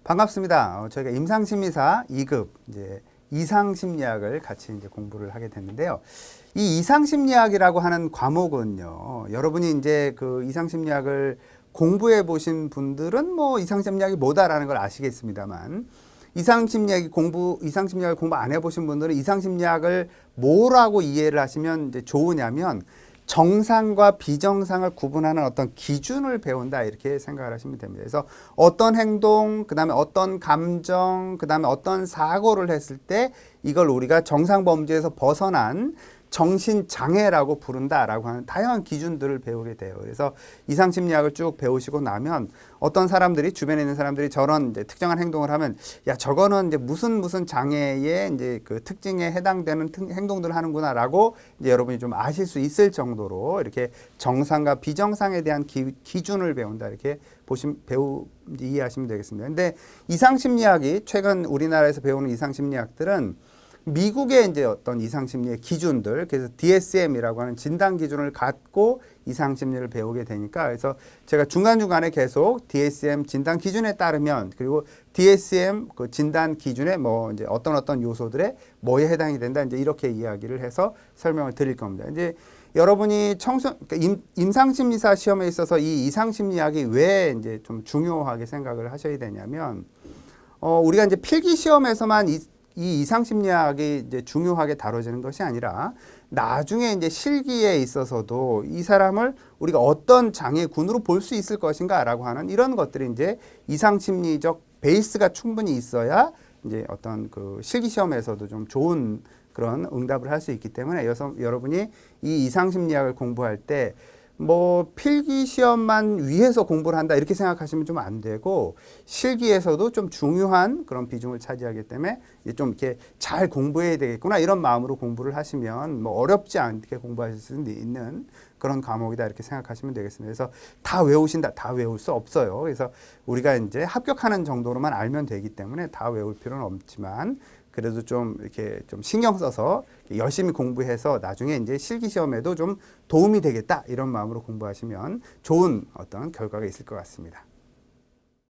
반갑습니다. 저희가 임상심리사 2급 이제 이상심리학을 같이 이제 공부를 하게 됐는데요. 이 이상심리학이라고 하는 과목은요. 여러분이 이제 그 이상심리학을 공부해 보신 분들은 뭐 이상심리학이 뭐다라는 걸 아시겠습니다만 이상심리학을 공부 안 해보신 분들은 이상심리학을 뭐라고 이해를 하시면 이제 좋으냐면 정상과 비정상을 구분하는 어떤 기준을 배운다 이렇게 생각을 하시면 됩니다. 그래서 어떤 행동, 그 다음에 어떤 감정, 그 다음에 어떤 사고를 했을 때 이걸 우리가 정상 범주에서 벗어난 정신장애라고 부른다라고 하는 다양한 기준들을 배우게 돼요. 그래서 이상심리학을 쭉 배우시고 나면 어떤 사람들이 주변에 있는 사람들이 저런 이제 특정한 행동을 하면 야 저거는 이제 무슨 장애의 이제 그 특징에 해당되는 행동들을 하는구나라고 이제 여러분이 좀 아실 수 있을 정도로 이렇게 정상과 비정상에 대한 기준을 배운다 이렇게 이해하시면 되겠습니다. 근데 이상심리학이 최근 우리나라에서 배우는 이상심리학들은 미국의 이제 어떤 이상심리의 기준들, 그래서 DSM이라고 하는 진단 기준을 갖고 이상심리를 배우게 되니까, 그래서 제가 중간중간에 계속 DSM 진단 기준에 따르면, 그리고 DSM 그 진단 기준에 뭐 이제 어떤 요소들에 뭐에 해당이 된다, 이제 이렇게 이야기를 해서 설명을 드릴 겁니다. 이제 여러분이 그러니까 임상심리사 시험에 있어서 이 이상심리학이 왜 이제 좀 중요하게 생각을 하셔야 되냐면, 우리가 이제 필기 시험에서만 이 이상심리학이 이제 중요하게 다뤄지는 것이 아니라 나중에 이제 실기에 있어서도 이 사람을 우리가 어떤 장애군으로 볼 수 있을 것인가라고 하는 이런 것들이 이제 이상심리적 베이스가 충분히 있어야 이제 어떤 그 실기 시험에서도 좀 좋은 그런 응답을 할 수 있기 때문에 여러분이 이 이상심리학을 공부할 때 뭐 필기 시험만 위해서 공부를 한다 이렇게 생각하시면 좀 안 되고 실기에서도 좀 중요한 그런 비중을 차지하기 때문에 좀 이렇게 잘 공부해야 되겠구나 이런 마음으로 공부를 하시면 뭐 어렵지 않게 공부하실 수 있는 그런 과목이다 이렇게 생각하시면 되겠습니다. 그래서 다 외울 수 없어요. 그래서 우리가 이제 합격하는 정도로만 알면 되기 때문에 다 외울 필요는 없지만 그래도 좀 이렇게 좀 신경 써서 열심히 공부해서 나중에 이제 실기 시험에도 좀 도움이 되겠다 이런 마음으로 공부하시면 좋은 어떤 결과가 있을 것 같습니다.